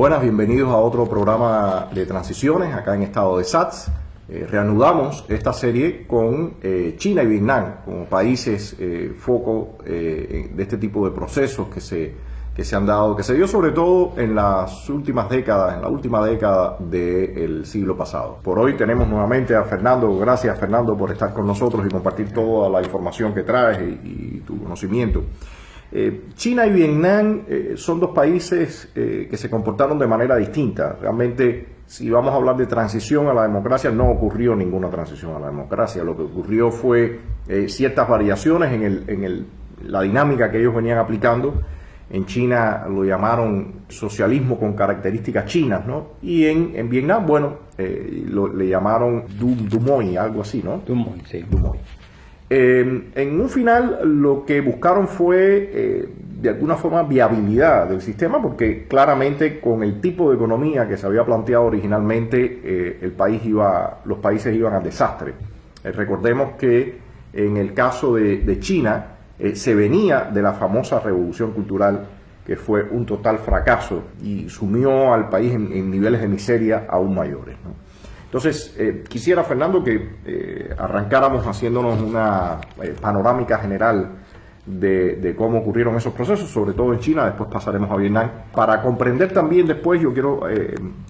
Buenas, bienvenidos a otro programa de transiciones acá en Estado de SATS. Reanudamos esta serie con China y Vietnam como países foco de este tipo de procesos que se han dado, que se dio sobre todo en las últimas décadas, en la última década del siglo pasado. Por hoy tenemos nuevamente a Fernando. Gracias, Fernando, por estar con nosotros y compartir toda la información que traes y tu conocimiento. China y Vietnam son dos países que se comportaron de manera distinta. Realmente, si vamos a hablar de transición a la democracia, no ocurrió ninguna transición a la democracia. Lo que ocurrió fue ciertas variaciones en la dinámica que ellos venían aplicando. En China lo llamaron socialismo con características chinas, ¿no? Y en Vietnam, bueno, le llamaron Dumoy, algo así, ¿no? Dumoy, sí. Dumoy. En un final lo que buscaron fue de alguna forma viabilidad del sistema, porque claramente con el tipo de economía que se había planteado originalmente los países iban al desastre. Recordemos que en el caso de China se venía de la famosa revolución cultural, que fue un total fracaso y sumió al país en niveles de miseria aún mayores, ¿no? Entonces, quisiera, Fernando, que arrancáramos haciéndonos una panorámica general de cómo ocurrieron esos procesos, sobre todo en China. Después pasaremos a Vietnam. Para comprender también después, yo quiero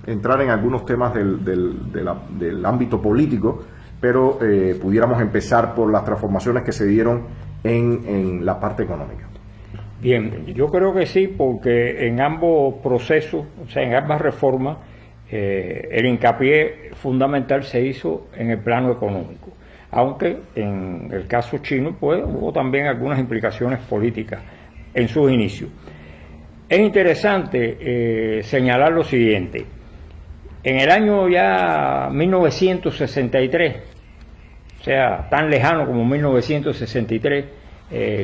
entrar en algunos temas del ámbito político, pero pudiéramos empezar por las transformaciones que se dieron en la parte económica. Bien, yo creo que sí, porque en ambos procesos, o sea, en ambas reformas, el hincapié fundamental se hizo en el plano económico, aunque en el caso chino pues hubo también algunas implicaciones políticas en sus inicios. Es interesante señalar lo siguiente: en el año ya 1963, o sea, tan lejano como 1963,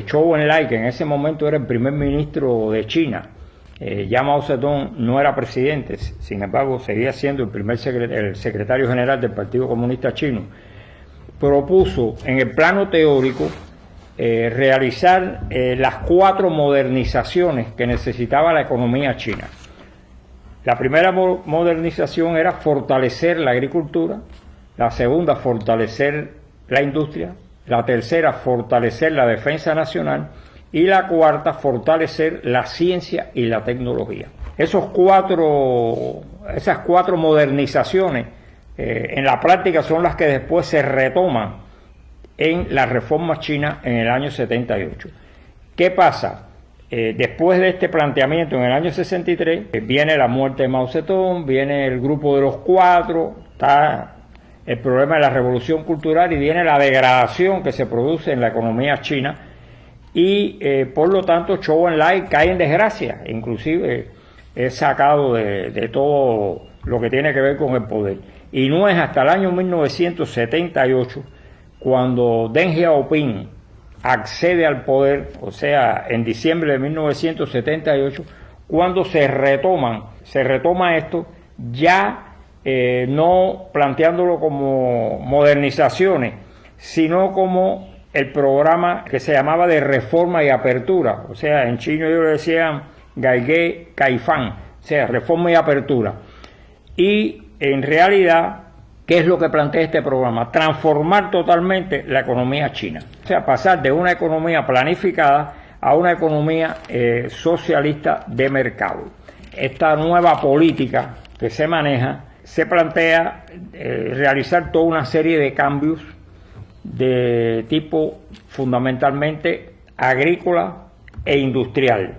Zhou Enlai, que en ese momento era el primer ministro de China, ya Mao Zedong no era presidente, sin embargo seguía siendo el secretario general del Partido Comunista Chino, propuso en el plano teórico realizar las 4 modernizaciones que necesitaba la economía china. La primera modernización era fortalecer la agricultura, la segunda fortalecer la industria, la tercera fortalecer la defensa nacional y la cuarta fortalecer la ciencia y la tecnología. Esas cuatro modernizaciones en la práctica son las que después se retoman en las reformas chinas en el año 78. ¿Qué pasa? Después de este planteamiento en el año 63 viene la muerte de Mao Zedong, viene el grupo de los 4, está el problema de la revolución cultural y viene la degradación que se produce en la economía china. Y por lo tanto Zhou Enlai cae en desgracia, inclusive es sacado de todo lo que tiene que ver con el poder. Y no es hasta el año 1978 cuando Deng Xiaoping accede al poder, o sea, en diciembre de 1978, cuando se retoma esto, ya no planteándolo como modernizaciones, sino como el programa que se llamaba de reforma y apertura, o sea, en chino ellos le decían Gaige Caifán, o sea, reforma y apertura. Y en realidad, ¿qué es lo que plantea este programa? Transformar totalmente la economía china, o sea, pasar de una economía planificada a una economía socialista de mercado. Esta nueva política que se maneja se plantea realizar toda una serie de cambios de tipo fundamentalmente agrícola e industrial.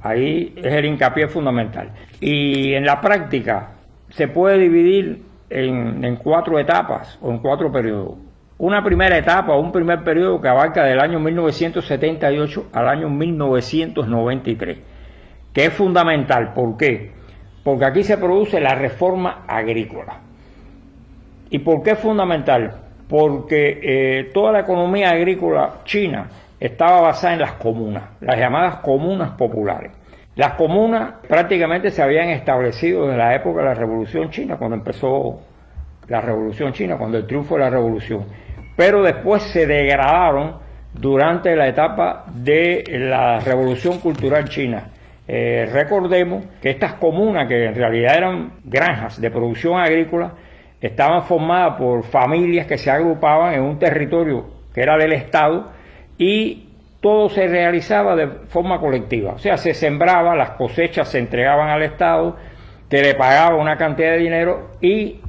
Ahí es el hincapié fundamental. Y en la práctica se puede dividir en 4 etapas o en 4 periodos. Una primera etapa o un primer periodo que abarca del año 1978 al año 1993, que es fundamental. ¿Por qué? Porque aquí se produce la reforma agrícola. ¿Y por qué es fundamental? Porque toda la economía agrícola china estaba basada en las comunas, las llamadas comunas populares. Las comunas prácticamente se habían establecido desde la época de la Revolución China, cuando empezó la Revolución China, cuando el triunfo de la Revolución. Pero después se degradaron durante la etapa de la Revolución Cultural China, Recordemos que estas comunas, que en realidad eran granjas de producción agrícola, estaban formadas por familias que se agrupaban en un territorio que era del Estado y todo se realizaba de forma colectiva. O sea, se sembraba, las cosechas se entregaban al Estado, que le pagaba una cantidad de dinero y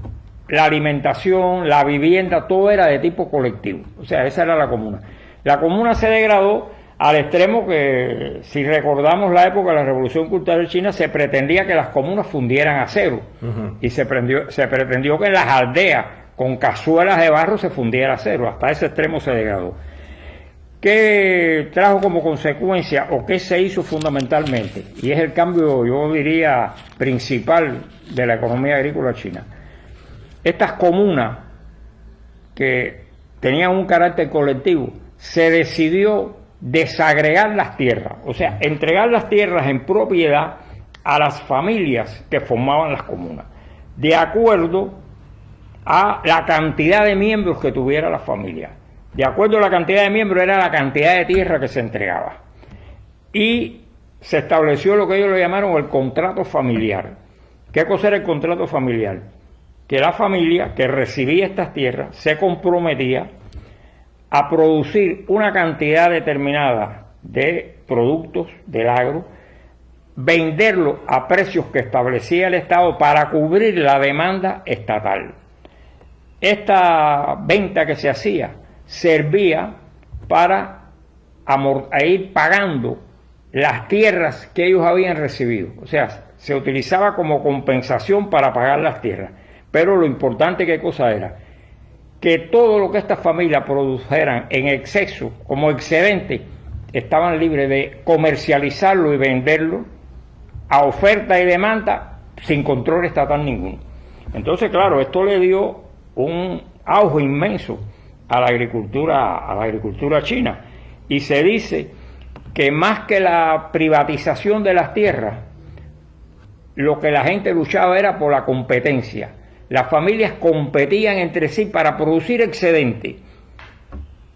la alimentación, la vivienda, todo era de tipo colectivo. O sea, esa era la comuna. La comuna se degradó al extremo que, si recordamos la época de la Revolución Cultural China, se pretendía que las comunas fundieran acero. Y se pretendió que en las aldeas, con cazuelas de barro, se fundiera acero. Hasta ese extremo se degradó. ¿Qué trajo como consecuencia o qué se hizo fundamentalmente? Y es el cambio, yo diría, principal de la economía agrícola china. Estas comunas que tenían un carácter colectivo, se decidió desagregar las tierras, o sea, entregar las tierras en propiedad a las familias que formaban las comunas, de acuerdo a la cantidad de miembros que tuviera la familia. De acuerdo a la cantidad de miembros era la cantidad de tierra que se entregaba. Y se estableció lo que ellos le llamaron el contrato familiar. ¿Qué cosa era el contrato familiar? Que la familia que recibía estas tierras se comprometía a producir una cantidad determinada de productos del agro, venderlo a precios que establecía el Estado para cubrir la demanda estatal. Esta venta que se hacía servía para ir pagando las tierras que ellos habían recibido. O sea, se utilizaba como compensación para pagar las tierras. Pero lo importante, ¿qué cosa era? Que todo lo que estas familias produjeran en exceso, como excedente, estaban libres de comercializarlo y venderlo a oferta y demanda sin control estatal ninguno. Entonces, claro, esto le dio un auge inmenso a la agricultura china. Y se dice que más que la privatización de las tierras, lo que la gente luchaba era por la competencia. Las familias competían entre sí para producir excedente,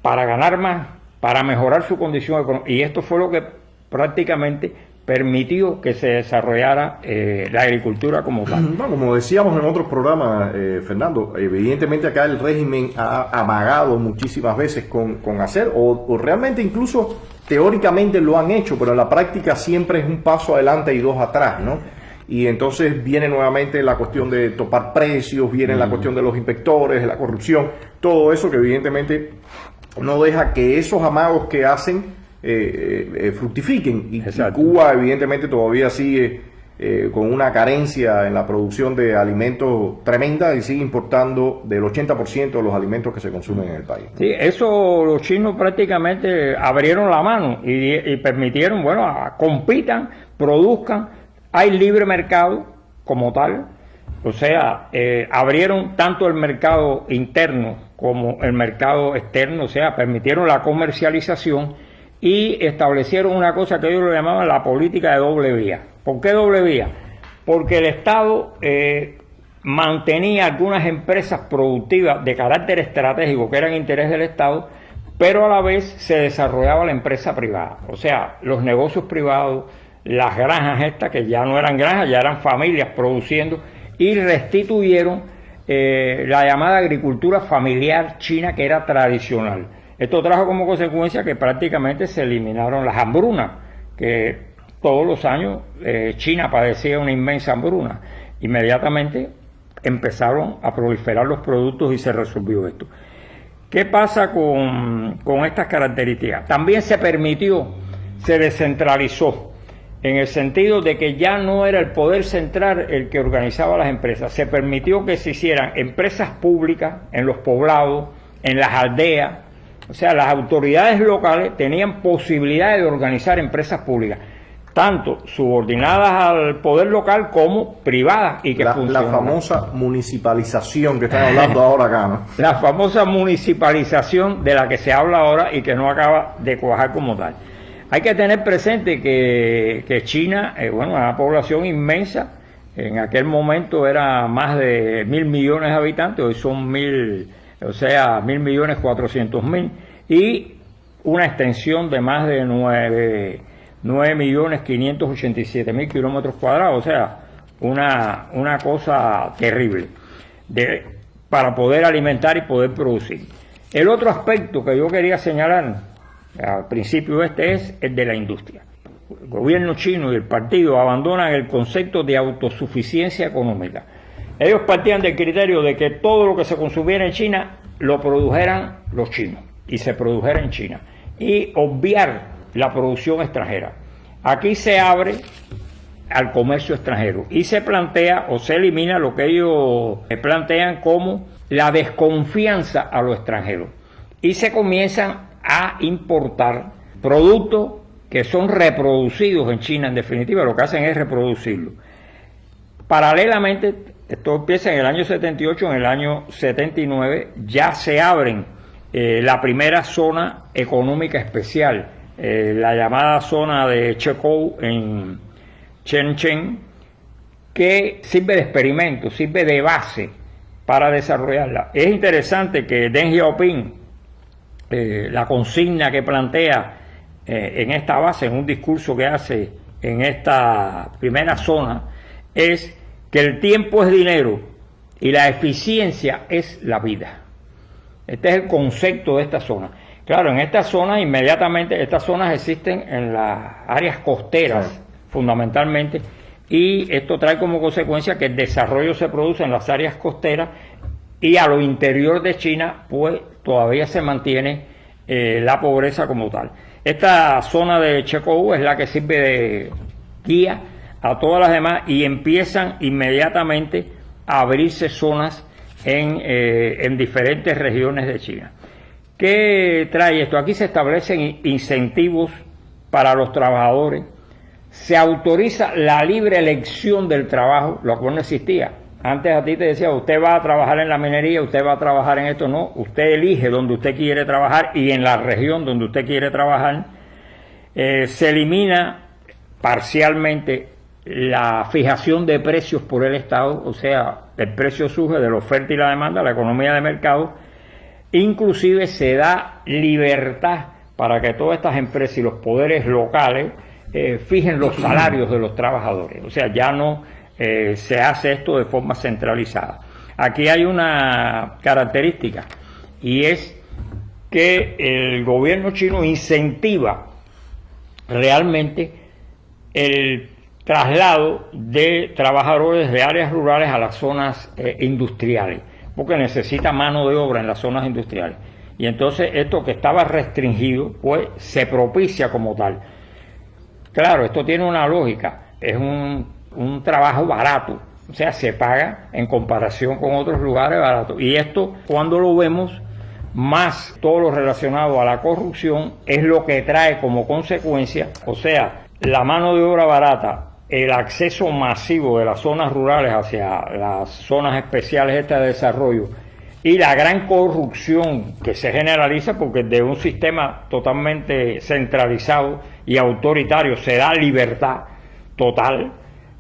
para ganar más, para mejorar su condición económica. Y esto fue lo que prácticamente permitió que se desarrollara la agricultura como tal. Bueno, como decíamos en otros programas, Fernando, evidentemente acá el régimen ha amagado muchísimas veces con hacer, o realmente incluso teóricamente lo han hecho, pero en la práctica siempre es un paso adelante y dos atrás, ¿no? Y entonces viene nuevamente la cuestión de topar precios, viene la cuestión de los inspectores, de la corrupción, todo eso que evidentemente no deja que esos amagos que hacen fructifiquen. Y Cuba evidentemente todavía sigue con una carencia en la producción de alimentos tremenda y sigue importando del 80% de los alimentos que se consumen en el país. Sí, eso los chinos prácticamente abrieron la mano y permitieron, bueno, compitan, produzcan. Hay libre mercado como tal, o sea, abrieron tanto el mercado interno como el mercado externo, o sea, permitieron la comercialización y establecieron una cosa que ellos lo llamaban la política de doble vía. ¿Por qué doble vía? Porque el Estado mantenía algunas empresas productivas de carácter estratégico que eran interés del Estado, pero a la vez se desarrollaba la empresa privada, o sea, los negocios privados, las granjas estas, que ya no eran granjas, ya eran familias produciendo, y restituyeron la llamada agricultura familiar china, que era tradicional. Esto trajo como consecuencia que prácticamente se eliminaron las hambrunas, que todos los años China padecía una inmensa hambruna. Inmediatamente empezaron a proliferar los productos y se resolvió esto. ¿Qué pasa con estas características? También se permitió, se descentralizó, en el sentido de que ya no era el poder central el que organizaba las empresas. Se permitió que se hicieran empresas públicas en los poblados, en las aldeas. O sea, las autoridades locales tenían posibilidades de organizar empresas públicas, tanto subordinadas al poder local como privadas, y que la famosa municipalización que están hablando ahora acá, ¿no? La famosa municipalización de la que se habla ahora y que no acaba de cuajar como tal. Hay que tener presente que China, bueno, una población inmensa, en aquel momento era más de 1.000 millones de habitantes, hoy son 1.400.000, y una extensión de más de 9.587.000 kilómetros cuadrados, o sea, una cosa terrible para poder alimentar y poder producir. El otro aspecto que yo quería señalar al principio es el de la industria. El gobierno chino y el partido abandonan el concepto de autosuficiencia económica. Ellos partían del criterio de que todo lo que se consumiera en China lo produjeran los chinos y se produjera en China, y obviar la producción extranjera. Aquí se abre al comercio extranjero y se plantea o se elimina lo que ellos plantean como la desconfianza a lo extranjero, y se comienzan a importar productos que son reproducidos en China. En definitiva, lo que hacen es reproducirlo. Paralelamente, esto empieza en el año 78, en el año 79 ya se abren la primera zona económica especial, la llamada zona de Zhekou en Shenzhen, que sirve de experimento, sirve de base para desarrollarla. Es interesante que Deng Xiaoping, la consigna que plantea en esta base, en un discurso que hace en esta primera zona, es que el tiempo es dinero y la eficiencia es la vida. Este es el concepto de esta zona. Claro, en esta zona inmediatamente, estas zonas existen en las áreas costeras, fundamentalmente, y esto trae como consecuencia que el desarrollo se produce en las áreas costeras, y a lo interior de China pues todavía se mantiene la pobreza como tal. Esta zona de Zhekou es la que sirve de guía a todas las demás, y empiezan inmediatamente a abrirse zonas en diferentes regiones de China. ¿Qué trae esto? Aquí se establecen incentivos para los trabajadores, se autoriza la libre elección del trabajo, lo cual no existía. Antes a ti te decía, usted va a trabajar en la minería, usted va a trabajar en esto. No, usted elige donde usted quiere trabajar y en la región donde usted quiere trabajar. Se elimina parcialmente la fijación de precios por el Estado, o sea, el precio surge de la oferta y la demanda, la economía de mercado. Inclusive se da libertad para que todas estas empresas y los poderes locales fijen los salarios de los trabajadores. O sea, ya no se hace esto de forma centralizada. Aquí hay una característica, y es que el gobierno chino incentiva realmente el traslado de trabajadores de áreas rurales a las zonas industriales, porque necesita mano de obra en las zonas industriales. Y entonces esto que estaba restringido, pues se propicia como tal. Claro, esto tiene una lógica, es un trabajo barato, o sea, se paga en comparación con otros lugares baratos. Y esto, cuando lo vemos, más todo lo relacionado a la corrupción, es lo que trae como consecuencia, o sea, la mano de obra barata, el acceso masivo de las zonas rurales hacia las zonas especiales estas de desarrollo, y la gran corrupción que se generaliza, porque de un sistema totalmente centralizado y autoritario se da libertad total,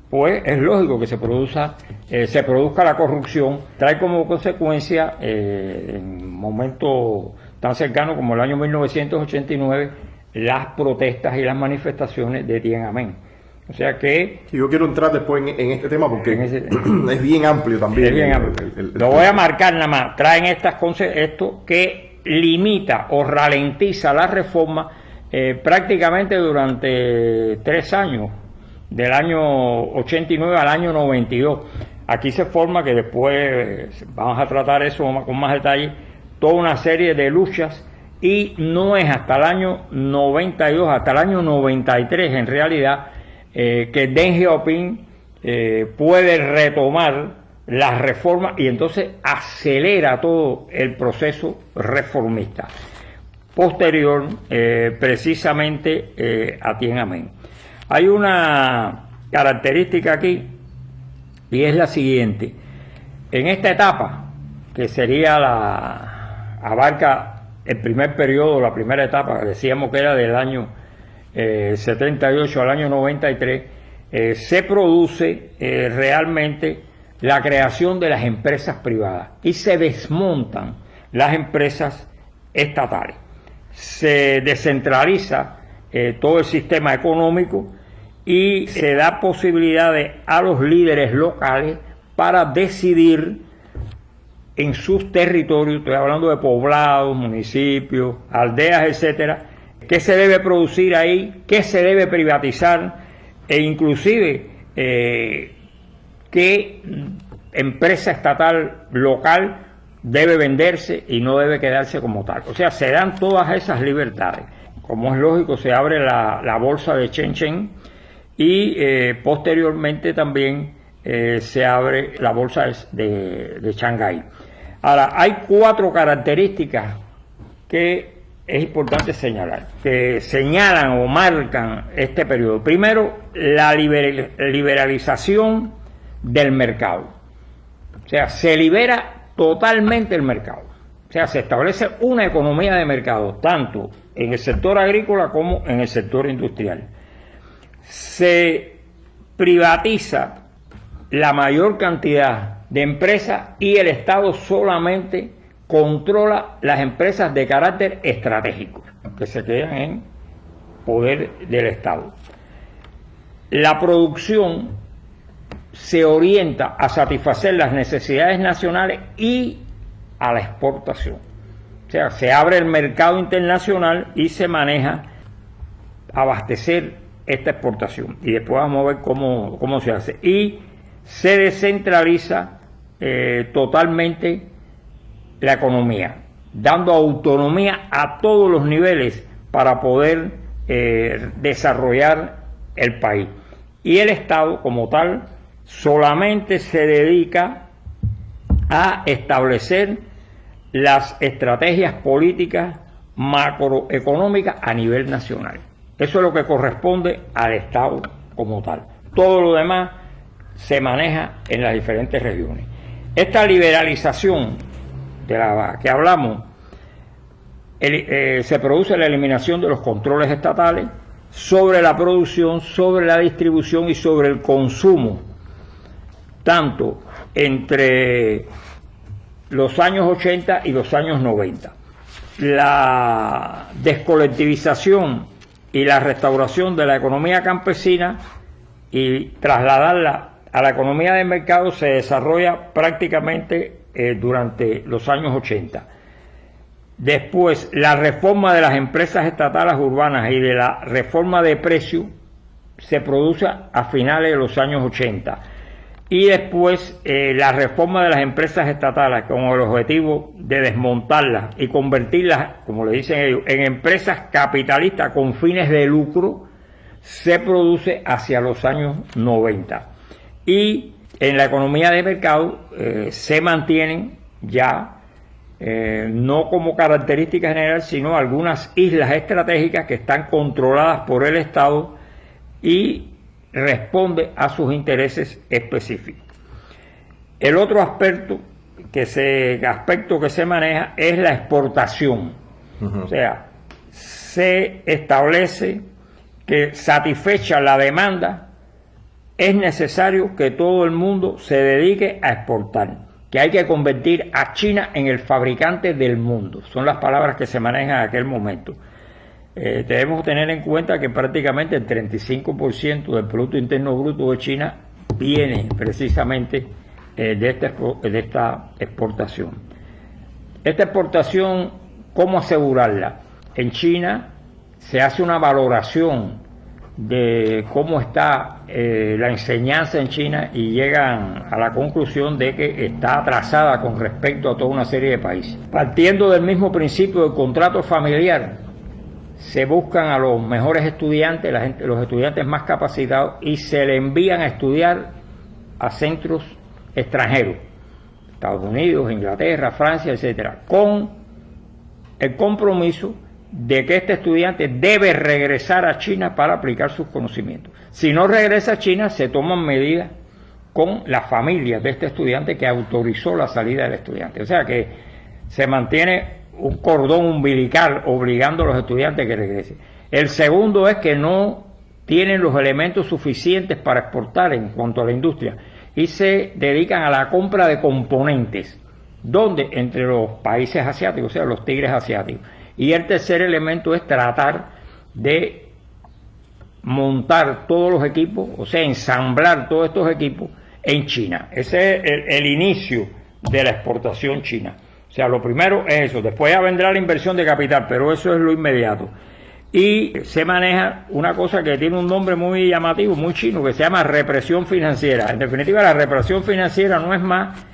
pues es lógico que se produzca la corrupción. Trae como consecuencia, en un momento tan cercano como el año 1989, las protestas y las manifestaciones de Tiananmen. O sea que... Yo quiero entrar después en este tema porque es bien amplio también. Es bien amplio. Lo voy a marcar nada más. Traen esto que limita o ralentiza la reforma prácticamente durante 3 años, del año 89 al año 92. Aquí se forma, que después vamos a tratar eso con más detalle, toda una serie de luchas, y no es hasta el año 92, hasta el año 93 en realidad, que Deng Xiaoping puede retomar las reformas y entonces acelera todo el proceso reformista posterior precisamente a Tiananmen. Hay una característica aquí, y es la siguiente: en esta etapa, que sería abarca el primer periodo, la primera etapa, que decíamos que era del año 78 al año 93, se produce realmente la creación de las empresas privadas y se desmontan las empresas estatales. Se descentraliza todo el sistema económico y se da posibilidades a los líderes locales para decidir en sus territorios, estoy hablando de poblados, municipios, aldeas, etcétera, qué se debe producir ahí, qué se debe privatizar e inclusive qué empresa estatal local debe venderse y no debe quedarse como tal. O sea, se dan todas esas libertades. Como es lógico, se abre la bolsa de Shenzhen y posteriormente también se abre la bolsa de Shanghái. Ahora, hay 4 características que es importante señalar, que señalan o marcan este periodo. Primero, la liberalización del mercado. O sea, se libera totalmente el mercado. O sea, se establece una economía de mercado, tanto en el sector agrícola como en el sector industrial. Se privatiza la mayor cantidad de empresas y el Estado solamente controla las empresas de carácter estratégico, que se quedan en poder del Estado. La producción se orienta a satisfacer las necesidades nacionales y a la exportación. O sea, se abre el mercado internacional y se maneja abastecer esta exportación. Y después vamos a ver cómo se hace. Y se descentraliza totalmente la economía, dando autonomía a todos los niveles para poder desarrollar el país. Y el Estado, como tal, solamente se dedica a establecer las estrategias políticas macroeconómicas a nivel nacional. Eso es lo que corresponde al Estado como tal. Todo lo demás se maneja en las diferentes regiones. Esta liberalización de la que hablamos, se produce la eliminación de los controles estatales sobre la producción, sobre la distribución y sobre el consumo, tanto entre los años 80 y los años 90. La descolectivización y la restauración de la economía campesina y trasladarla a la economía de mercado se desarrolla prácticamente durante los años 80. Después, la reforma de las empresas estatales urbanas y de la reforma de precios se produce a finales de los años 80. Y después, la reforma de las empresas estatales con el objetivo de desmontarlas y convertirlas, como le dicen ellos, en empresas capitalistas con fines de lucro, se produce hacia los años 90. Y en la economía de mercado se mantienen ya, no como característica general, sino algunas islas estratégicas que están controladas por el Estado y responde a sus intereses específicos. El otro aspecto que se maneja es la exportación. O sea, se establece que satisfecha la demanda es necesario que todo el mundo se dedique a exportar, que hay que convertir a China en el fabricante del mundo. Son las palabras que se manejan en aquel momento. Debemos tener en cuenta que prácticamente el 35% del Producto Interno Bruto de China viene precisamente de esta exportación. Esta exportación, ¿cómo asegurarla? En China se hace una valoración de cómo está la enseñanza en China y llegan a la conclusión de que está atrasada con respecto a toda una serie de países. Partiendo del mismo principio del contrato familiar, se buscan a los mejores estudiantes, los estudiantes más capacitados, y se le envían a estudiar a centros extranjeros, Estados Unidos, Inglaterra, Francia, etcétera, con el compromiso de que este estudiante debe regresar a China para aplicar sus conocimientos. Si no regresa a China, se toman medidas con la familia de este estudiante que autorizó la salida del estudiante. O sea que se mantiene un cordón umbilical obligando a los estudiantes a que regresen. El segundo es que no tienen los elementos suficientes para exportar en cuanto a la industria y se dedican a la compra de componentes, donde entre los países asiáticos, o sea, los tigres asiáticos. Y el tercer elemento es tratar de montar todos los equipos, o sea, ensamblar todos estos equipos en China. Ese es el inicio de la exportación china. O sea, lo primero es eso, después ya vendrá la inversión de capital, pero eso es lo inmediato. Y se maneja una cosa que tiene un nombre muy llamativo, muy chino, que se llama represión financiera. En definitiva, la represión financiera no es más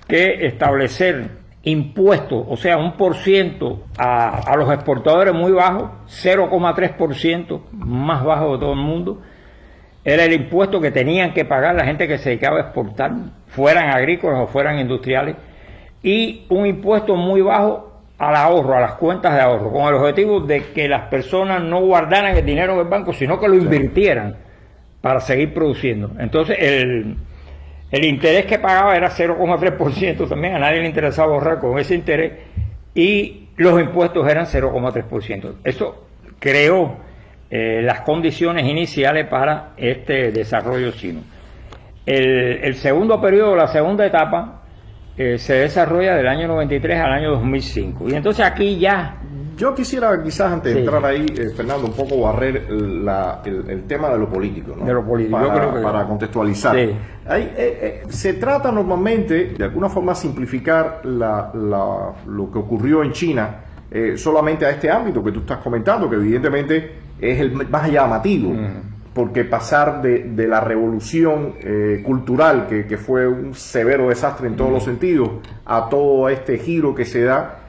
que establecer impuestos, o sea, 1% a los exportadores muy bajo, 0,3% más bajo de todo el mundo. Era el impuesto que tenían que pagar la gente que se dedicaba a exportar, fueran agrícolas o fueran industriales, y un impuesto muy bajo al ahorro, a las cuentas de ahorro, con el objetivo de que las personas no guardaran el dinero en el banco, sino que lo invirtieran para seguir produciendo. Entonces, el interés que pagaba era 0,3%, también a nadie le interesaba ahorrar con ese interés, y los impuestos eran 0,3%. Eso creó las condiciones iniciales para este desarrollo chino. El segundo periodo, la segunda etapa, se desarrolla del año 93 al año 2005. Y entonces aquí ya... Yo quisiera quizás antes de entrar ahí, Fernando, un poco barrer el tema de lo político, ¿no? De lo político, para, yo creo que... para contextualizar. Sí. Se trata normalmente, de alguna forma, simplificar lo que ocurrió en China solamente a este ámbito que tú estás comentando, que evidentemente es el más llamativo, porque pasar de la revolución cultural, que fue un severo desastre en todos los sentidos, a todo este giro que se da,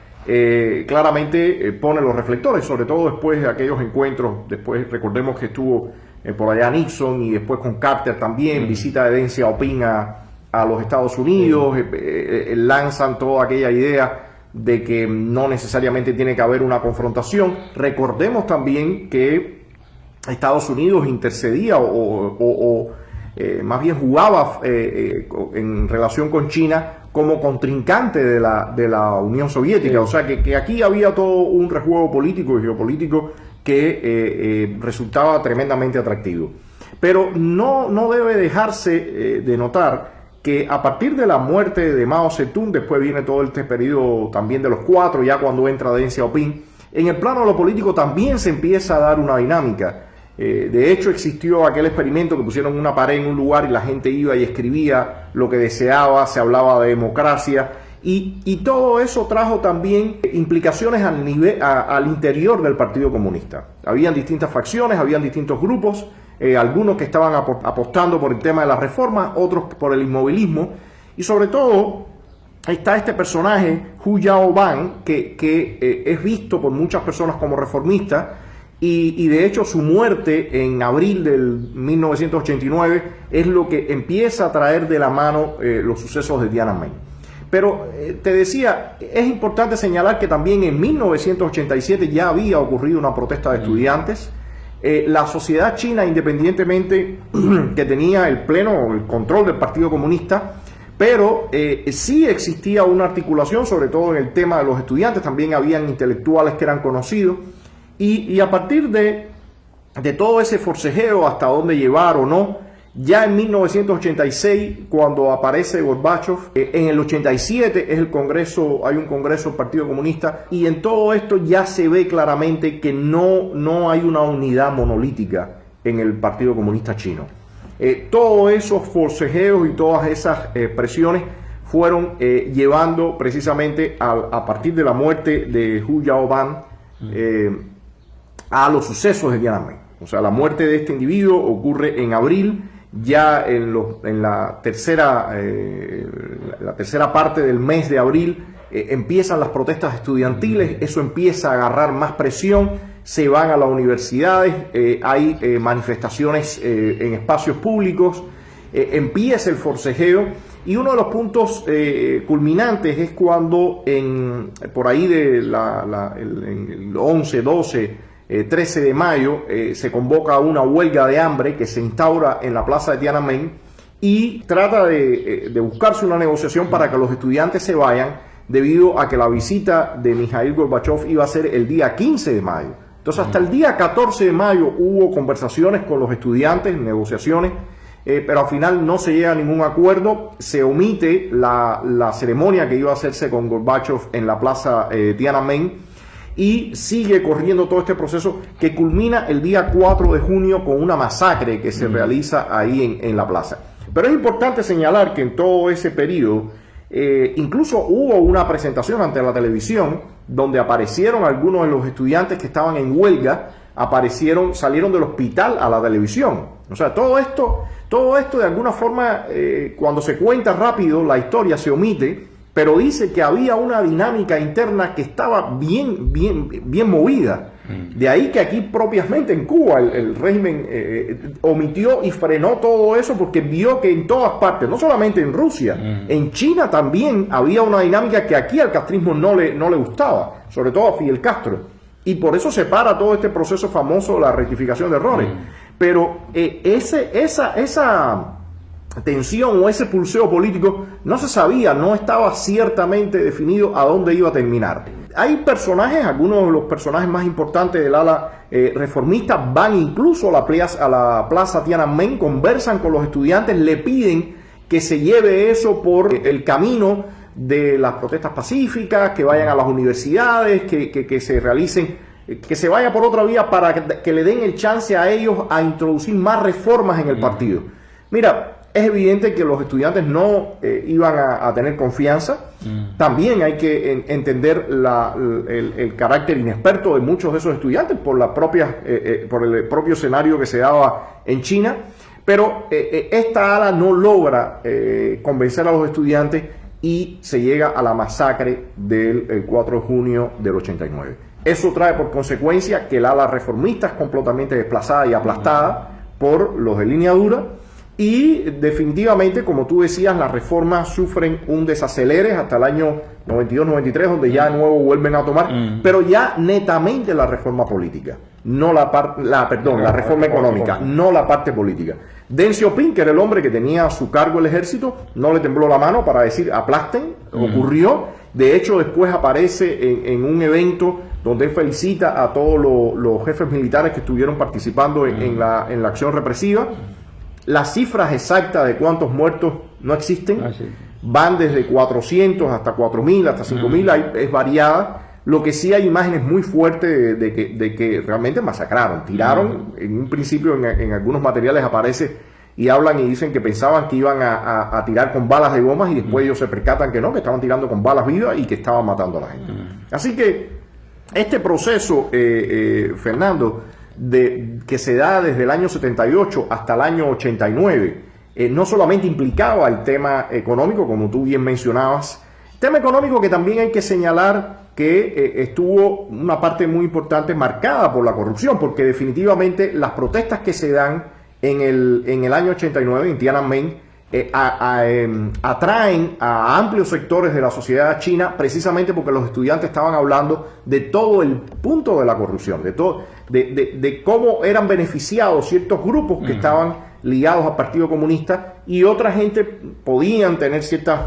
claramente pone los reflectores, sobre todo después de aquellos encuentros. Después recordemos que estuvo por allá Nixon, y después con Carter también, visita de Deng Xiaoping a los Estados Unidos, lanzan toda aquella idea de que no necesariamente tiene que haber una confrontación. Recordemos también que Estados Unidos intercedía o más bien jugaba en relación con China como contrincante de la Unión Soviética. Sí. O sea que aquí había todo un rejuego político y geopolítico que resultaba tremendamente atractivo. Pero no debe dejarse de notar que a partir de la muerte de Mao Zedong, después viene todo este periodo también de los 4, ya cuando entra Deng Xiaoping, en el plano de lo político también se empieza a dar una dinámica. De hecho, existió aquel experimento que pusieron una pared en un lugar y la gente iba y escribía lo que deseaba, se hablaba de democracia, y todo eso trajo también implicaciones al interior del Partido Comunista. Habían distintas facciones, habían distintos grupos, algunos que estaban apostando por el tema de la reforma, otros por el inmovilismo, y sobre todo está este personaje, Hu Yaobang, que es visto por muchas personas como reformista, y de hecho su muerte en abril del 1989 es lo que empieza a traer de la mano los sucesos de Tiananmen. Pero te decía, es importante señalar que también en 1987 ya había ocurrido una protesta de estudiantes. La sociedad china, independientemente que tenía el control del Partido Comunista, pero sí existía una articulación, sobre todo en el tema de los estudiantes. También habían intelectuales que eran conocidos, y a partir de todo ese forcejeo hasta dónde llevar o no, ya en 1986, cuando aparece Gorbachev, en el 87 es hay un congreso del Partido Comunista, y en todo esto ya se ve claramente que no hay una unidad monolítica en el Partido Comunista chino. Todos esos forcejeos y todas esas presiones fueron llevando precisamente a partir de la muerte de Hu Yaobang a los sucesos de Tiananmen. O sea, la muerte de este individuo ocurre en abril. Ya en la tercera parte del mes de abril empiezan las protestas estudiantiles, eso empieza a agarrar más presión, se van a las universidades, hay manifestaciones en espacios públicos, empieza el forcejeo, y uno de los puntos culminantes es cuando por ahí el 11, 12, 13 de mayo se convoca una huelga de hambre que se instaura en la plaza de Tiananmen, y trata de buscarse una negociación para que los estudiantes se vayan, debido a que la visita de Mikhail Gorbachev iba a ser el día 15 de mayo. Entonces hasta el día 14 de mayo hubo conversaciones con los estudiantes, negociaciones, pero al final no se llega a ningún acuerdo. Se omite la ceremonia que iba a hacerse con Gorbachev en la plaza Tiananmen. y sigue corriendo todo este proceso que culmina el día 4 de junio con una masacre que se realiza ahí en la plaza. Pero es importante señalar que en todo ese periodo incluso hubo una presentación ante la televisión donde aparecieron algunos de los estudiantes que estaban en huelga, salieron del hospital a la televisión. O sea, todo esto de alguna forma, cuando se cuenta rápido, la historia se omite, pero dice que había una dinámica interna que estaba bien movida. De ahí que aquí propiamente en Cuba el régimen omitió y frenó todo eso porque vio que en todas partes, no solamente en Rusia, en China también había una dinámica que aquí al castrismo no le gustaba, sobre todo a Fidel Castro. Y por eso se para todo este proceso famoso de la rectificación de errores. Pero esa tensión o ese pulseo político no se sabía, no estaba ciertamente definido a dónde iba a terminar. Hay personajes, algunos de los personajes más importantes del ala reformista van incluso a la plaza Tiananmen, conversan con los estudiantes, le piden que se lleve eso por el camino de las protestas pacíficas, que vayan a las universidades, que se realicen, que se vaya por otra vía para que le den el chance a ellos a introducir más reformas en el partido. Mira, es evidente que los estudiantes no iban a tener confianza. También hay que entender el carácter inexperto de muchos de esos estudiantes por el propio escenario que se daba en China. Pero esta ala no logra convencer a los estudiantes y se llega a la masacre del 4 de junio del 89. Eso trae por consecuencia que el ala reformista es completamente desplazada y aplastada por los de línea dura. Y definitivamente, como tú decías, las reformas sufren un desacelere hasta el año 92-93, donde ya de nuevo vuelven a tomar, pero ya netamente la reforma política, no la reforma económica, no la parte política. Deng Xiaoping, que era el hombre que tenía a su cargo el ejército, no le tembló la mano para decir aplasten, ocurrió. De hecho, después aparece en un evento donde él felicita a todos los jefes militares que estuvieron participando en la acción represiva. Las cifras exactas de cuántos muertos no existen, van desde 400 hasta 4.000, hasta 5.000, es variada. Lo que sí hay imágenes muy fuertes de que realmente masacraron, tiraron. En un principio en algunos materiales aparece y hablan y dicen que pensaban que iban a tirar con balas de gomas y después ellos se percatan que no, que estaban tirando con balas vivas y que estaban matando a la gente. Así que este proceso, Fernando, que se da desde el año 78 hasta el año 89, no solamente implicaba el tema económico, como tú bien mencionabas, tema económico que también hay que señalar que estuvo una parte muy importante marcada por la corrupción, porque definitivamente las protestas que se dan en el año 89 en Tiananmen atraen a amplios sectores de la sociedad china, precisamente porque los estudiantes estaban hablando de todo el punto de la corrupción, de cómo eran beneficiados ciertos grupos que estaban ligados al Partido Comunista y otra gente podían tener ciertas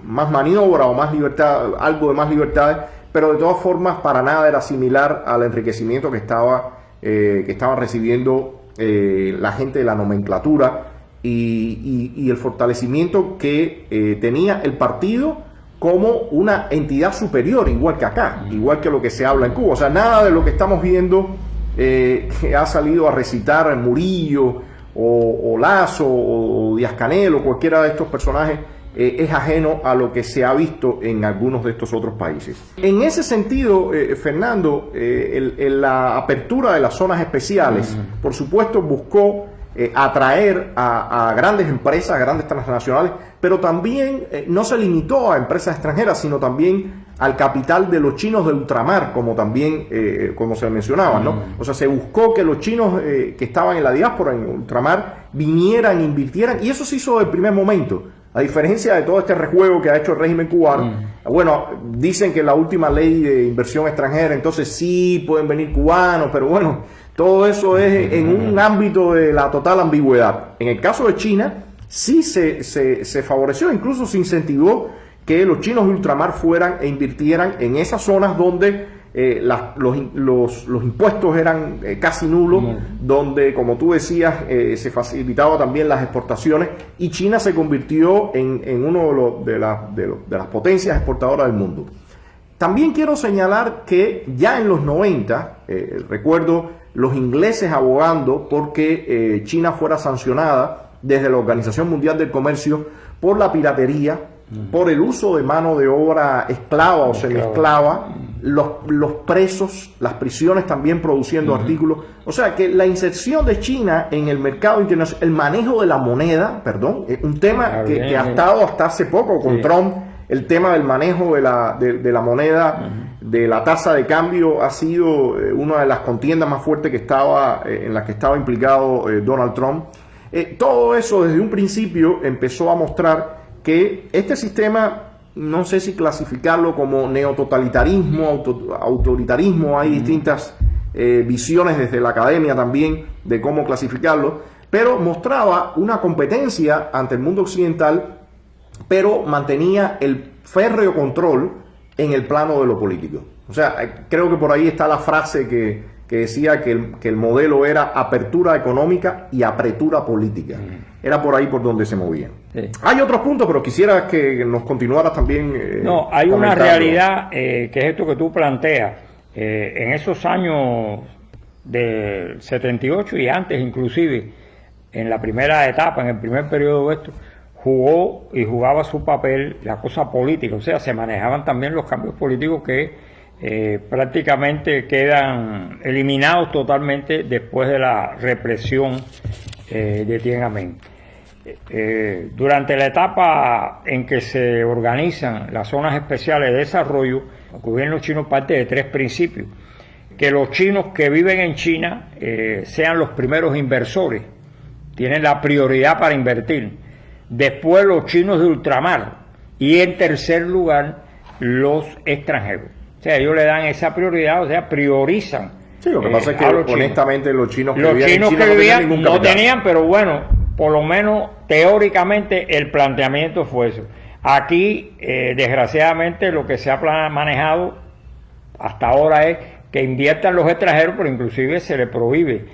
más maniobra o más libertad, algo de más libertades, pero de todas formas para nada era similar al enriquecimiento que estaba recibiendo la gente de la nomenclatura y el fortalecimiento que tenía el partido como una entidad superior, igual que acá, igual que lo que se habla en Cuba. O sea, nada de lo que estamos viendo que ha salido a recitar Murillo o Lazo o Díaz-Canel o cualquiera de estos personajes es ajeno a lo que se ha visto en algunos de estos otros países. En ese sentido, Fernando, la apertura de las zonas especiales, por supuesto, buscó atraer a grandes empresas, a grandes transnacionales, pero también no se limitó a empresas extranjeras, sino también al capital de los chinos de ultramar, como también como se mencionaba, ¿no? O sea, se buscó que los chinos que estaban en la diáspora, en ultramar, vinieran, invirtieran, y eso se hizo del primer momento. A diferencia de todo este rejuego que ha hecho el régimen cubano, bueno, dicen que la última ley de inversión extranjera, entonces sí pueden venir cubanos, pero bueno, todo eso es en un ámbito de la total ambigüedad. En el caso de China, sí se favoreció, incluso se incentivó que los chinos de ultramar fueran e invirtieran en esas zonas donde los impuestos eran casi nulos, donde, como tú decías, se facilitaba también las exportaciones, y China se convirtió en uno de las potencias exportadoras del mundo. También quiero señalar que ya en los 90, recuerdo los ingleses abogando porque China fuera sancionada desde la Organización Mundial del Comercio por la piratería, por el uso de mano de obra esclava o semiesclava, los presos, las prisiones también produciendo artículos. O sea que la inserción de China en el mercado internacional, el manejo de la moneda, perdón, es un tema que ha estado hasta hace poco con Trump. El tema del manejo de la moneda, de la tasa de cambio, ha sido una de las contiendas más fuertes que en las que estaba implicado Donald Trump. Todo eso desde un principio empezó a mostrar que este sistema, no sé si clasificarlo como neototalitarismo, autoritarismo, hay distintas visiones desde la academia también de cómo clasificarlo, pero mostraba una competencia ante el mundo occidental, pero mantenía el férreo control en el plano de lo político. O sea, creo que por ahí está la frase que decía que el modelo era apertura económica y apretura política. Era por ahí por donde se movían. Sí. Hay otros puntos, pero quisiera que nos continuaras también. No, hay una realidad que es esto que tú planteas. En esos años del 78 y antes inclusive, en la primera etapa, en el primer periodo de esto, jugó y jugaba su papel la cosa política, o sea, se manejaban también los cambios políticos que prácticamente quedan eliminados totalmente después de la represión de Tiananmen. Durante la etapa en que se organizan las zonas especiales de desarrollo, el gobierno chino parte de tres principios: que los chinos que viven en China sean los primeros inversores, tienen la prioridad para invertir. Después los chinos de ultramar y en tercer lugar los extranjeros. O sea, ellos le dan esa prioridad, o sea, priorizan. Sí, lo que pasa es que honestamente los chinos que vivían no tenían, pero bueno, por lo menos teóricamente el planteamiento fue eso. Aquí, desgraciadamente, lo que se ha manejado hasta ahora es que inviertan los extranjeros, pero inclusive se le prohíbe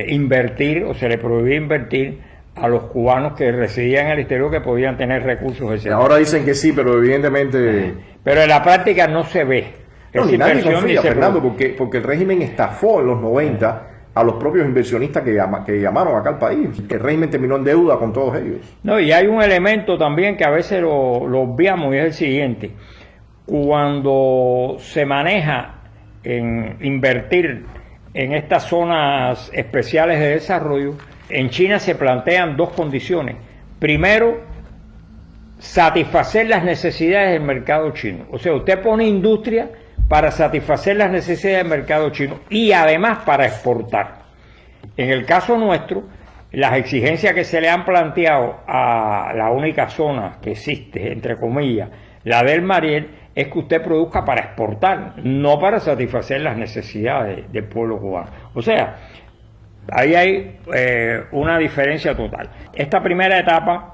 invertir, o se le prohíbe invertir a los cubanos que residían en el exterior, que podían tener recursos, etc. Ahora dicen que sí, pero evidentemente... Pero en la práctica no se ve. No, ni nadie confía, Fernando, porque el régimen estafó en los 90 a los propios inversionistas que llamaron acá al país. El régimen terminó en deuda con todos ellos. No, y hay un elemento también que a veces lo obviamos, y es el siguiente. Cuando se maneja en invertir en estas zonas especiales de desarrollo, en China se plantean dos condiciones. Primero, satisfacer las necesidades del mercado chino. O sea, usted pone industria para satisfacer las necesidades del mercado chino y además para exportar. En el caso nuestro, las exigencias que se le han planteado a la única zona que existe, entre comillas, la del Mariel, es que usted produzca para exportar, no para satisfacer las necesidades del pueblo cubano. O sea, ahí hay una diferencia total. Esta primera etapa,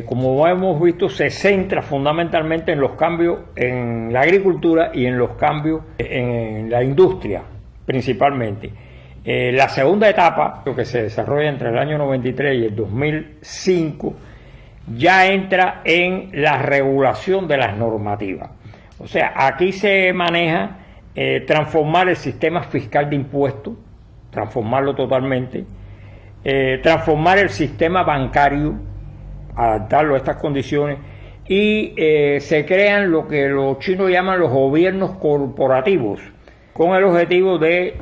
como hemos visto, se centra fundamentalmente en los cambios en la agricultura y en los cambios en la industria, principalmente. La segunda etapa, lo que se desarrolla entre el año 93 y el 2005, ya entra en la regulación de las normativas. O sea, aquí se maneja transformar el sistema fiscal de impuestos, transformarlo totalmente, transformar el sistema bancario, adaptarlo a estas condiciones, y se crean lo que los chinos llaman los gobiernos corporativos, con el objetivo de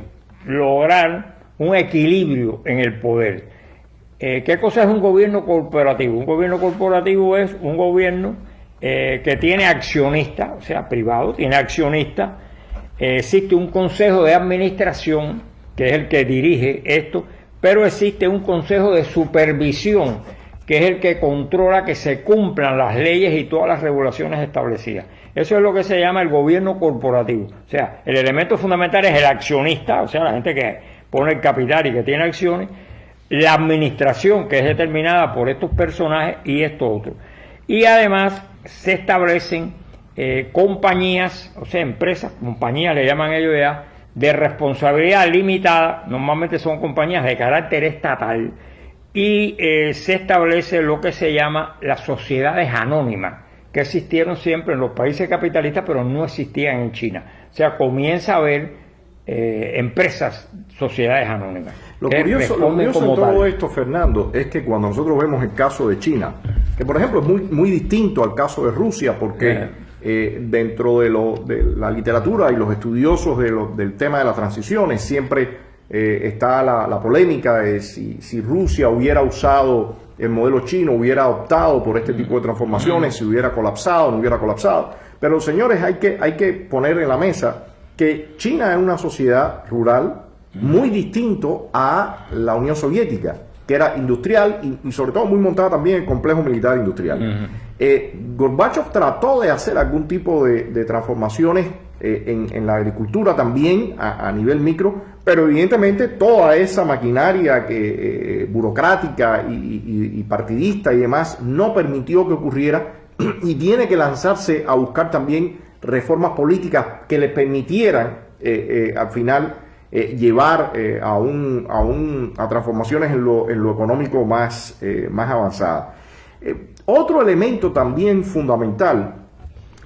lograr un equilibrio en el poder. ¿Qué cosa es un gobierno corporativo? Un gobierno corporativo es un gobierno que tiene accionistas, o sea, privado, tiene accionistas, existe un consejo de administración, que es el que dirige esto, pero existe un consejo de supervisión, que es el que controla que se cumplan las leyes y todas las regulaciones establecidas. Eso es lo que se llama el gobierno corporativo. O sea, el elemento fundamental es el accionista, o sea, la gente que pone el capital y que tiene acciones, la administración, que es determinada por estos personajes y esto otro. Y además se establecen compañías, o sea, empresas, compañías le llaman ellos ya, de responsabilidad limitada, normalmente son compañías de carácter estatal, y se establece lo que se llama las sociedades anónimas, que existieron siempre en los países capitalistas, pero no existían en China. O sea, comienza a haber empresas, sociedades anónimas. Lo curioso en todo esto, Fernando, es que cuando nosotros vemos el caso de China, que por ejemplo es muy distinto al caso de Rusia, porque dentro de la literatura y los estudiosos del tema de las transiciones siempre está la polémica de si Rusia hubiera usado el modelo chino, hubiera optado por este tipo de transformaciones, si hubiera colapsado, no hubiera colapsado. Pero señores, hay que poner en la mesa que China es una sociedad rural muy distinto a la Unión Soviética, que era industrial y sobre todo muy montada también en complejo militar industrial. Gorbachev trató de hacer algún tipo de transformaciones en la agricultura también a nivel micro, pero evidentemente toda esa maquinaria burocrática y partidista y demás no permitió que ocurriera, y tiene que lanzarse a buscar también reformas políticas que le permitieran al final llevar a transformaciones en lo económico más avanzadas. Otro elemento también fundamental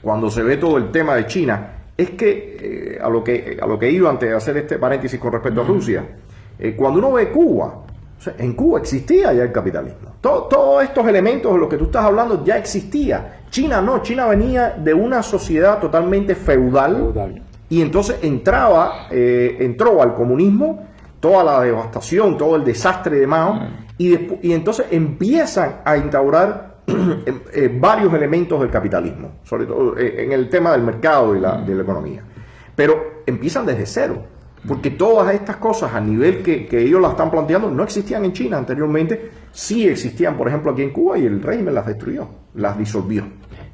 cuando se ve todo el tema de China es que a lo que iba antes de hacer este paréntesis con respecto a Rusia, cuando uno ve Cuba, o sea, en Cuba existía ya el capitalismo. Todos estos elementos de los que tú estás hablando ya existía. China no, China venía de una sociedad totalmente feudal. Y entonces entró al comunismo, toda la devastación, todo el desastre de Mao, y entonces empiezan a instaurar varios elementos del capitalismo, sobre todo en el tema del mercado y de la economía. Pero empiezan desde cero, porque todas estas cosas a nivel que ellos las están planteando no existían en China anteriormente, sí existían, por ejemplo, aquí en Cuba, y el régimen las destruyó, las disolvió.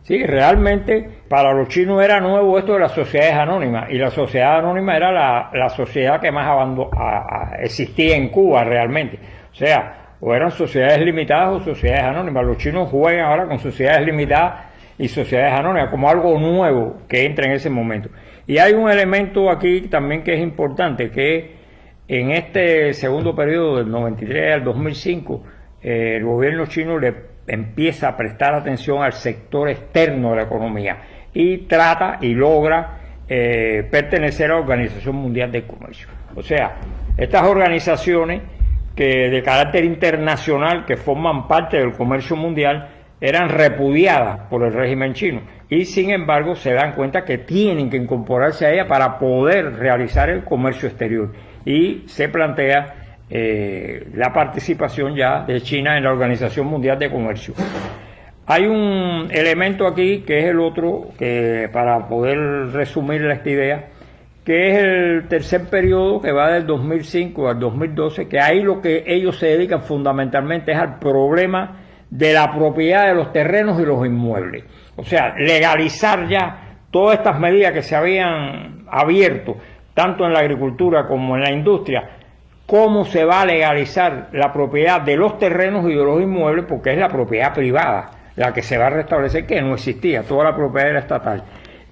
Sí, realmente para los chinos era nuevo esto de las sociedades anónimas, y la sociedad anónima era la sociedad que más existía en Cuba realmente. O sea, o eran sociedades limitadas o sociedades anónimas. Los chinos juegan ahora con sociedades limitadas y sociedades anónimas como algo nuevo que entra en ese momento. Y hay un elemento aquí también que es importante, que en este segundo periodo del 93 al 2005, el gobierno chino le empieza a prestar atención al sector externo de la economía y trata y logra pertenecer a la Organización Mundial del Comercio. O sea, estas organizaciones que de carácter internacional, que forman parte del comercio mundial, eran repudiadas por el régimen chino, y sin embargo se dan cuenta que tienen que incorporarse a ella para poder realizar el comercio exterior, y se plantea la participación ya de China en la Organización Mundial de Comercio. Hay un elemento aquí que es el otro, que para poder resumir esta idea, que es el tercer periodo, que va del 2005 al 2012, que ahí lo que ellos se dedican fundamentalmente es al problema de la propiedad de los terrenos y los inmuebles. O sea, legalizar ya todas estas medidas que se habían abierto, tanto en la agricultura como en la industria. ¿Cómo se va a legalizar la propiedad de los terrenos y de los inmuebles? Porque es la propiedad privada la que se va a restablecer, que no existía, toda la propiedad era estatal.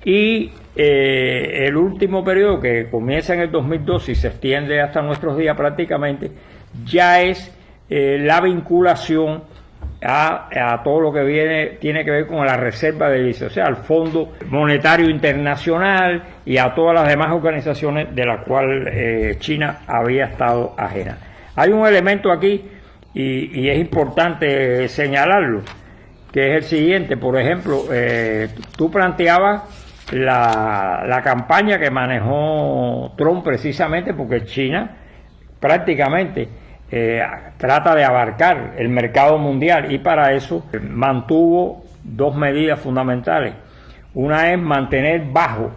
Y el último periodo, que comienza en el 2012 y se extiende hasta nuestros días prácticamente, ya es la vinculación a todo lo que tiene que ver con la reserva de divisas, o sea, al Fondo Monetario Internacional y a todas las demás organizaciones de las cuales China había estado ajena. Hay un elemento aquí, y es importante señalarlo, que es el siguiente. Por ejemplo, tú planteabas la campaña que manejó Trump, precisamente porque China prácticamente trata de abarcar el mercado mundial, y para eso mantuvo dos medidas fundamentales. Una es mantener bajo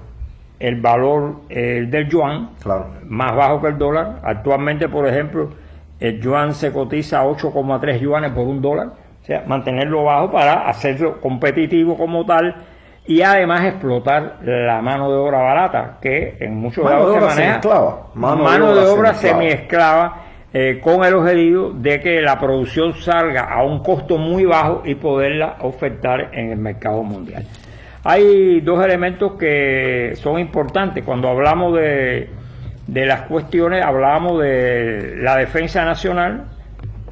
el valor del yuan, claro, más bajo que el dólar. Actualmente, por ejemplo, el yuan se cotiza a 8,3 yuanes por un dólar, o sea, mantenerlo bajo para hacerlo competitivo como tal, y además explotar la mano de obra barata, que en muchos lados se maneja mano de obra semiesclava, con el objetivo de que la producción salga a un costo muy bajo y poderla ofertar en el mercado mundial. Hay dos elementos que son importantes. Cuando hablamos de las cuestiones, hablamos de la defensa nacional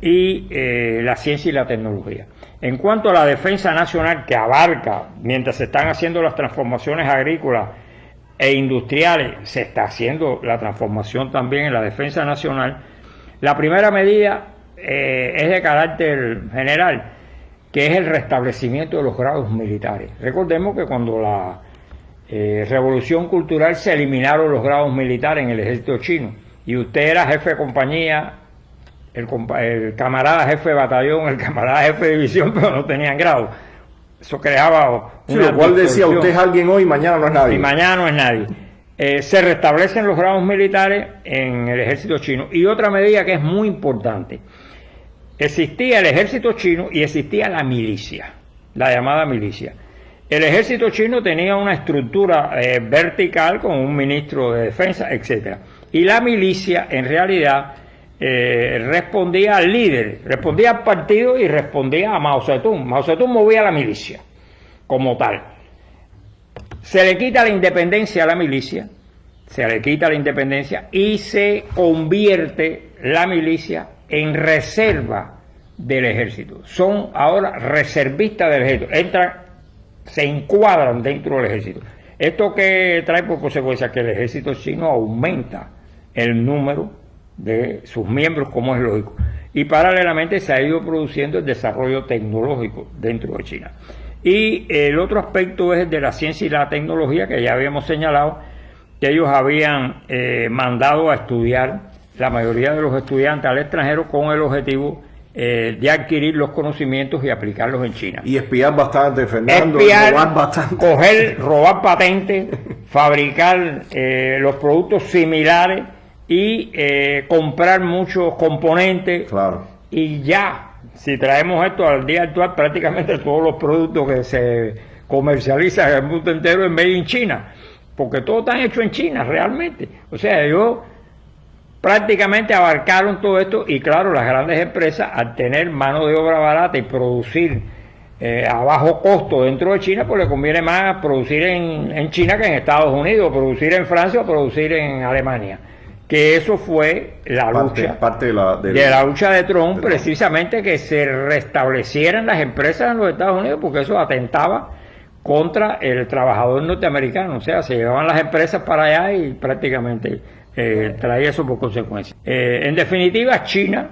y la ciencia y la tecnología. En cuanto a la defensa nacional, que abarca, mientras se están haciendo las transformaciones agrícolas e industriales, se está haciendo la transformación también en la defensa nacional. La primera medida es de carácter general, que es el restablecimiento de los grados militares. Recordemos que cuando la Revolución Cultural se eliminaron los grados militares en el ejército chino, y usted era jefe de compañía, el camarada jefe de batallón, el camarada jefe de división, pero no tenían grado. Eso creaba una lo cual decía, usted es alguien hoy, mañana no es nadie. Y mañana no es nadie. Se restablecen los grados militares en el ejército chino. Y otra medida que es muy importante: existía el ejército chino y existía la milicia, la llamada milicia. El ejército chino tenía una estructura vertical con un ministro de defensa, etc. Y la milicia, en realidad, respondía al líder, respondía al partido y respondía a Mao Zedong. Mao Zedong movía a la milicia como tal. Se le quita la independencia a la milicia, se le quita la independencia y se convierte la milicia en reserva del ejército. Son ahora reservistas del ejército, se encuadran dentro del ejército. Esto que trae por consecuencia que el ejército chino aumenta el número de sus miembros, como es lógico, y paralelamente se ha ido produciendo el desarrollo tecnológico dentro de China. Y el otro aspecto es el de la ciencia y la tecnología, que ya habíamos señalado que ellos habían mandado a estudiar la mayoría de los estudiantes al extranjero con el objetivo de adquirir los conocimientos y aplicarlos en China. Y espiar bastante, Fernando, robar bastante. Robar patentes, fabricar los productos similares y comprar muchos componentes. Claro. Y ya, si traemos esto al día actual, prácticamente todos los productos que se comercializan en el mundo entero es made in China, porque todo está hecho en China realmente. O sea, ellos prácticamente abarcaron todo esto, y claro, las grandes empresas, al tener mano de obra barata y producir a bajo costo dentro de China, pues le conviene más producir en China que en Estados Unidos, producir en Francia o producir en Alemania. Que eso fue la lucha parte de la lucha de Trump, precisamente, que se restablecieran las empresas en los Estados Unidos, porque eso atentaba contra el trabajador norteamericano. O sea, se llevaban las empresas para allá y prácticamente traía eso por consecuencia. En definitiva, China,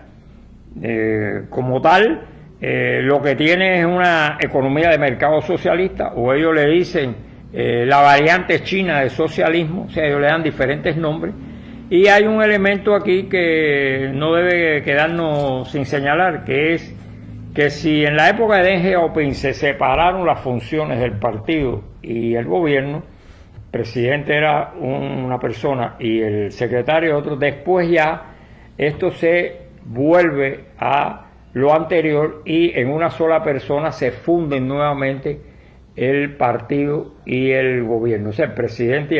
como tal, lo que tiene es una economía de mercado socialista, o ellos le dicen la variante china de socialismo. O sea, ellos le dan diferentes nombres. Y hay un elemento aquí que no debe quedarnos sin señalar, que es que si en la época de Deng Xiaoping se separaron las funciones del partido y el gobierno, el presidente era una persona y el secretario otro, después ya esto se vuelve a lo anterior y en una sola persona se funden nuevamente el partido y el gobierno. O sea, el presidente y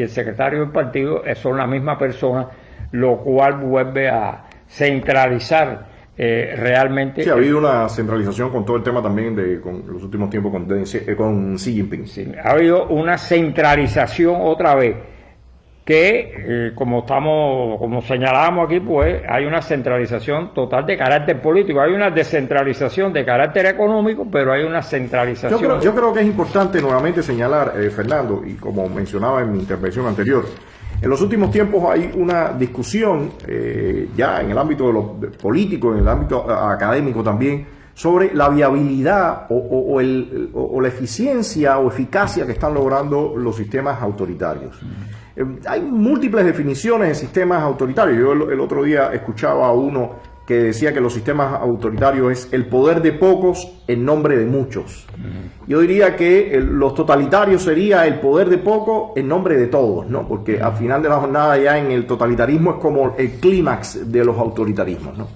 el secretario del partido son la misma persona, lo cual vuelve a centralizar realmente. Sí, ha habido una centralización con todo el tema también con los últimos tiempos con Xi Jinping. Sí, ha habido una centralización otra vez, que como señalábamos aquí, pues hay una centralización total de carácter político, hay una descentralización de carácter económico, pero hay una centralización. Yo creo que es importante nuevamente señalar, Fernando, y como mencionaba en mi intervención anterior, en los últimos tiempos hay una discusión ya en el ámbito político, en el ámbito académico también, sobre la viabilidad o la eficiencia o eficacia que están logrando los sistemas autoritarios. Hay múltiples definiciones de sistemas autoritarios. Yo el otro día escuchaba a uno que decía que los sistemas autoritarios es el poder de pocos en nombre de muchos. Yo diría que los totalitarios sería el poder de pocos en nombre de todos, ¿no? Porque al final de la jornada ya en el totalitarismo es como el clímax de los autoritarismos, ¿no?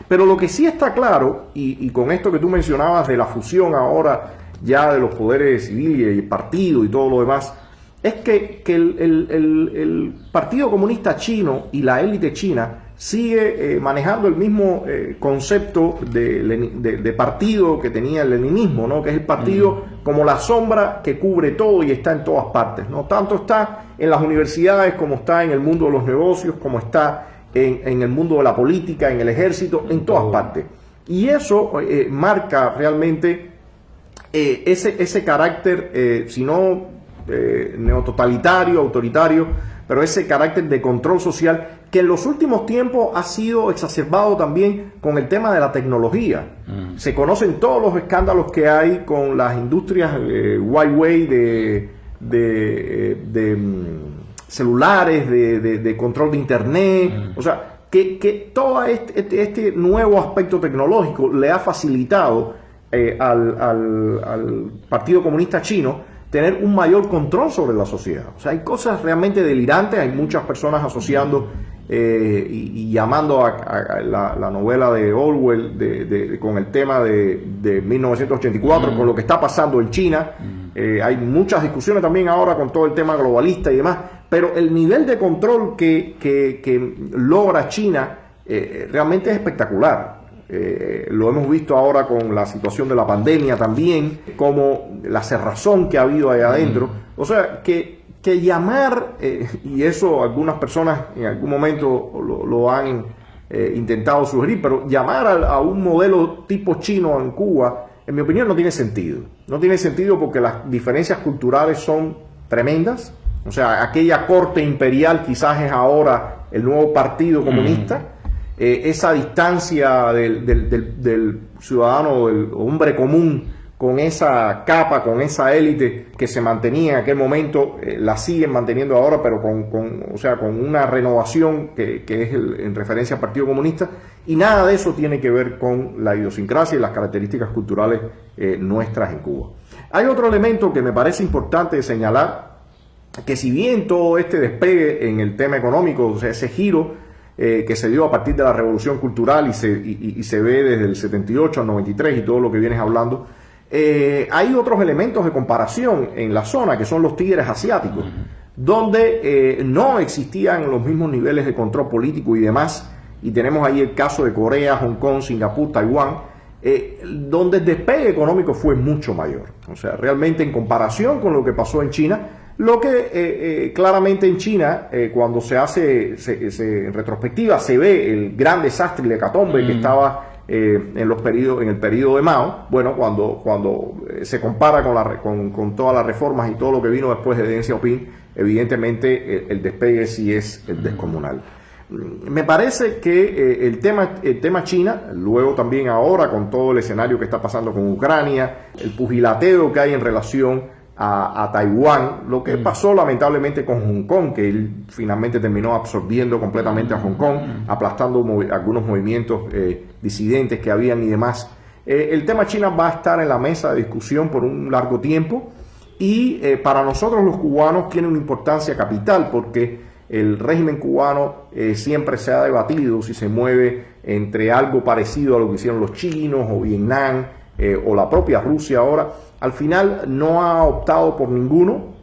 Pero lo que sí está claro, y con esto que tú mencionabas de la fusión ahora ya de los poderes civiles y el partido y todo lo demás, es que el Partido Comunista Chino y la élite china sigue manejando el mismo concepto de partido que tenía el leninismo, ¿no? Que es el partido como la sombra que cubre todo y está en todas partes, ¿no? Tanto está en las universidades como está en el mundo de los negocios, como está en el mundo de la política, en el ejército, en todas partes. Y eso marca realmente ese carácter, si no neototalitario, autoritario, pero ese carácter de control social que en los últimos tiempos ha sido exacerbado también con el tema de la tecnología. Se conocen todos los escándalos que hay con las industrias Huawei de celulares, de control de internet, o sea, que todo este nuevo aspecto tecnológico le ha facilitado al Partido Comunista Chino tener un mayor control sobre la sociedad. O sea, hay cosas realmente delirantes, hay muchas personas asociando y llamando a la novela de Orwell con el tema de 1984, con lo que está pasando en China. Hay muchas discusiones también ahora con todo el tema globalista y demás, pero el nivel de control que logra China realmente es espectacular. Lo hemos visto ahora con la situación de la pandemia también, como la cerrazón que ha habido ahí adentro. O sea, que llamar, y eso algunas personas en algún momento lo han intentado sugerir, pero llamar a un modelo tipo chino en Cuba, en mi opinión no tiene sentido. No tiene sentido porque las diferencias culturales son tremendas. O sea, aquella corte imperial quizás es ahora el nuevo partido comunista. Esa distancia del ciudadano, del hombre común, con esa capa, con esa élite que se mantenía en aquel momento, la siguen manteniendo ahora, pero con una renovación que es en referencia al Partido Comunista, y nada de eso tiene que ver con la idiosincrasia y las características culturales nuestras en Cuba. Hay otro elemento que me parece importante señalar, que si bien todo este despegue en el tema económico, o sea, ese giro que se dio a partir de la Revolución Cultural y se ve desde el 78 al 93 y todo lo que vienes hablando, hay otros elementos de comparación en la zona que son los tigres asiáticos, donde no existían los mismos niveles de control político y demás, y tenemos ahí el caso de Corea, Hong Kong, Singapur, Taiwán, donde el despegue económico fue mucho mayor. O sea, realmente en comparación con lo que pasó en China, lo que claramente en China, cuando se hace en retrospectiva, se ve el gran desastre y la hecatombe que estaba en el periodo de Mao. Bueno, cuando se compara con todas las reformas y todo lo que vino después de Deng Xiaoping, evidentemente el despegue sí es descomunal. Me parece que el tema China, luego también ahora con todo el escenario que está pasando con Ucrania, el pugilateo que hay en relación a Taiwán, lo que pasó lamentablemente con Hong Kong, que él finalmente terminó absorbiendo completamente a Hong Kong, aplastando algunos movimientos disidentes que habían y demás. El tema China va a estar en la mesa de discusión por un largo tiempo y para nosotros los cubanos tiene una importancia capital porque el régimen cubano siempre se ha debatido si se mueve entre algo parecido a lo que hicieron los chinos o Vietnam o la propia Rusia ahora. Al final no ha optado por ninguno,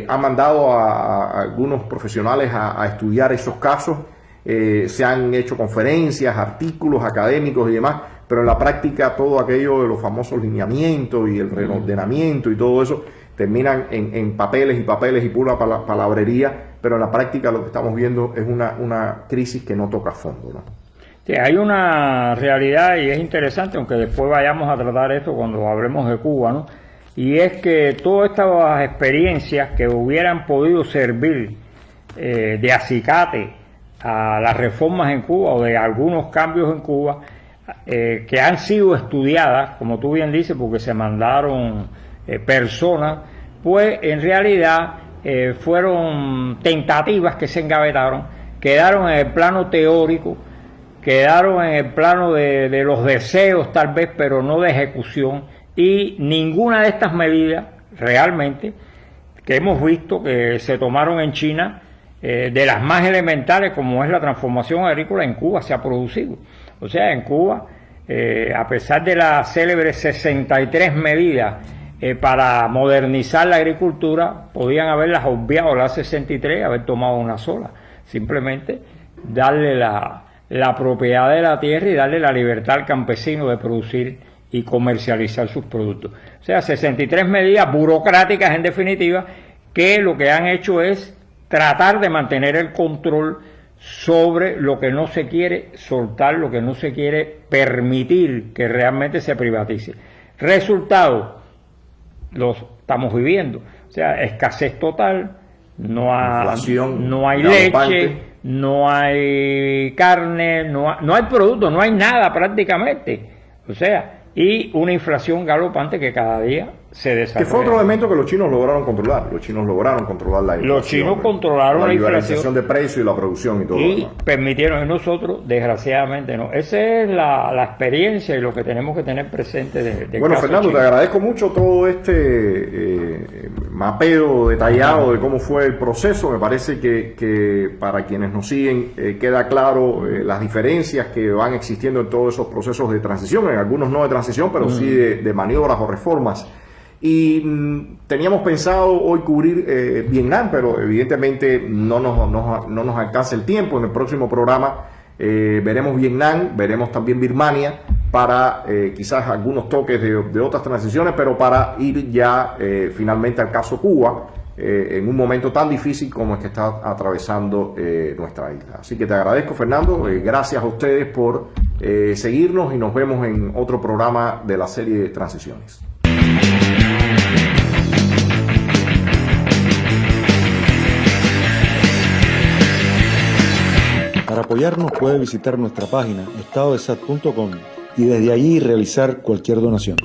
ha mandado a algunos profesionales a estudiar esos casos, se han hecho conferencias, artículos académicos y demás, pero en la práctica todo aquello de los famosos lineamientos y el reordenamiento y todo eso terminan en papeles y pura palabrería, pero en la práctica lo que estamos viendo es una crisis que no toca fondo, ¿no? Sí, hay una realidad y es interesante, aunque después vayamos a tratar esto cuando hablemos de Cuba, ¿no? Y es que todas estas experiencias que hubieran podido servir de acicate a las reformas en Cuba o de algunos cambios en Cuba, que han sido estudiadas, como tú bien dices, porque se mandaron personas, pues en realidad fueron tentativas que se engavetaron, quedaron en el plano teórico, quedaron en el plano de los deseos tal vez, pero no de ejecución, y ninguna de estas medidas realmente que hemos visto que se tomaron en China, de las más elementales como es la transformación agrícola, en Cuba se ha producido. O sea, en Cuba, a pesar de las célebres 63 medidas para modernizar la agricultura, podían haberlas obviado las 63 y haber tomado una sola, simplemente darle la propiedad de la tierra y darle la libertad al campesino de producir y comercializar sus productos. O sea, 63 medidas burocráticas en definitiva, que lo que han hecho es tratar de mantener el control sobre lo que no se quiere soltar, lo que no se quiere permitir que realmente se privatice. Resultado, los estamos viviendo, o sea, escasez total, no hay leche, no hay carne, no hay producto, no hay nada prácticamente, o sea, y una inflación galopante que cada día se desarrolla. Que fue otro elemento que los chinos lograron controlar. Los chinos lograron controlar la inflación. Los chinos controlaron la liberalización de precios y la producción y todo y lo demás. Permitieron, y nosotros, desgraciadamente, no. Esa es la experiencia y lo que tenemos que tener presente de Bueno, caso Fernando, chino. te agradezco mucho todo este mapeo detallado de cómo fue el proceso. Me parece que para quienes nos siguen queda claro las diferencias que van existiendo en todos esos procesos de transición, en algunos no de transición, pero sí de maniobras o reformas. Y teníamos pensado hoy cubrir Vietnam, pero evidentemente no nos alcanza el tiempo. En el próximo programa veremos Vietnam, veremos también Birmania, para quizás algunos toques de otras transiciones, pero para ir ya finalmente al caso Cuba, en un momento tan difícil como el que está atravesando nuestra isla. Así que te agradezco, Fernando, gracias a ustedes por seguirnos y nos vemos en otro programa de la serie de Transiciones. Para apoyarnos puede visitar nuestra página estadodesat.com y desde allí realizar cualquier donación.